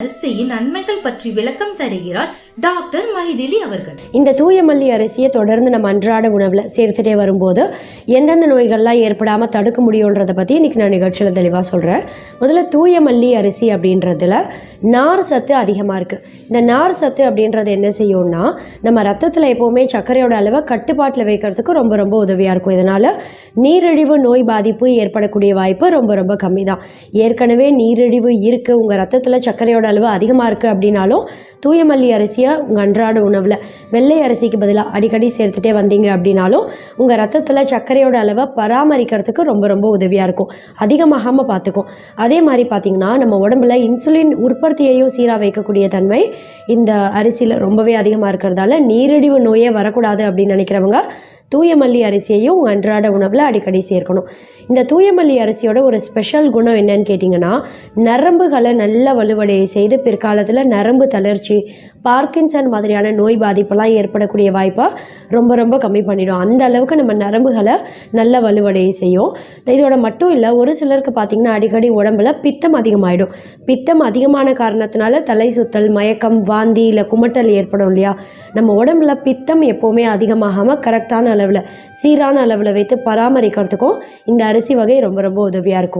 அரிசியின் நன்மைகள் பற்றி விளக்கம் தருகிறார் டாக்டர் மைதிலி அவர்கள். இந்த தூய மல்லி அரிசியை தொடர்ந்து நம்ம அன்றாட உணவுல சேர்த்துட்டே வரும்போது எந்தெந்த நோய்கள்லாம் ஏற்படாம தடுக்க முடியும்ன்றதை பத்தி இன்னைக்கு நான் நிகழ்ச்சியில தெளிவா சொல்றேன். முதல்ல தூய மல்லி அரிசி அப்படின்றதுல நார் சத்து அதிகமா இருக்கு. இந்த நார் சத்து அப்படின்றது என்ன செய்யும்னா நம்ம ரத்தத்துல எப்பவுமே சர்க்கரையோட அளவை கட்டுப்பாட்டுல வைக்கிறதுக்கு ரொம்ப ரொம்ப உதவியா இருக்கும். இதனால நீரிழிவு நோய் பாதிப்பு ஏற்படக்கூடிய வாய்ப்பு ரொம்ப ரொம்ப கம்மி தான். ஏற்கனவே நீரிழிவு இருக்கு, உங்க ரத்தத்துல சர்க்கரையோட அளவு அதிகமாக இருக்குது அப்படின்னாலும் தூய மல்லி அரிசியை உங்கள் அன்றாட உணவில் வெள்ளை அரிசிக்கு பதிலாக அடிக்கடி சேர்த்துட்டே வந்தீங்க அப்படின்னாலும் உங்கள் ரத்தத்தில் சர்க்கரையோட அளவை பராமரிக்கிறதுக்கு ரொம்ப ரொம்ப உதவியாக இருக்கும், அதிகமாகாமல் பார்த்துக்கும். அதே மாதிரி பார்த்திங்கன்னா நம்ம உடம்புல இன்சுலின் உற்பத்தியையும் சீராக வைக்கக்கூடிய தன்மை இந்த அரிசியில் ரொம்பவே அதிகமாக இருக்கிறதால நீரிழிவு நோயே வரக்கூடாது அப்படின்னு நினைக்கிறவங்க தூய மல்லி அரிசியையும் உங்கள் அன்றாட உணவில் அடிக்கடி சேர்க்கணும். இந்த தூய மல்லி அரிசியோட ஒரு ஸ்பெஷல் குணம் என்னன்னு கேட்டிங்கன்னா நரம்புகளை நல்ல வலுவடைய செய்து பிற்காலத்தில் நரம்பு தளர்ச்சி, பார்க்கின்சன் மாதிரியான நோய் பாதிப்பெல்லாம் ஏற்படக்கூடிய வாய்ப்பை ரொம்ப ரொம்ப கம்மி பண்ணிடும். அந்த அளவுக்கு நம்ம நரம்புகளை நல்ல வலுவடைய செய்யும். இதோட மட்டும் இல்லை, ஒரு சிலருக்கு பார்த்திங்கன்னா அடிக்கடி உடம்புல பித்தம் அதிகமாகிடும். பித்தம் அதிகமான காரணத்தினால தலை சுத்தல், மயக்கம், வாந்தி இல்லை குமட்டல் ஏற்படும் இல்லையா. நம்ம உடம்புல பித்தம் எப்போவுமே அதிகமாகாமல் கரெக்டான அளவில் சீரான அளவில் வைத்து பராமரிக்கிறதுக்கும் இந்த அரிசி வகை ரொம்ப ரொம்ப உதவியாக இருக்கும்.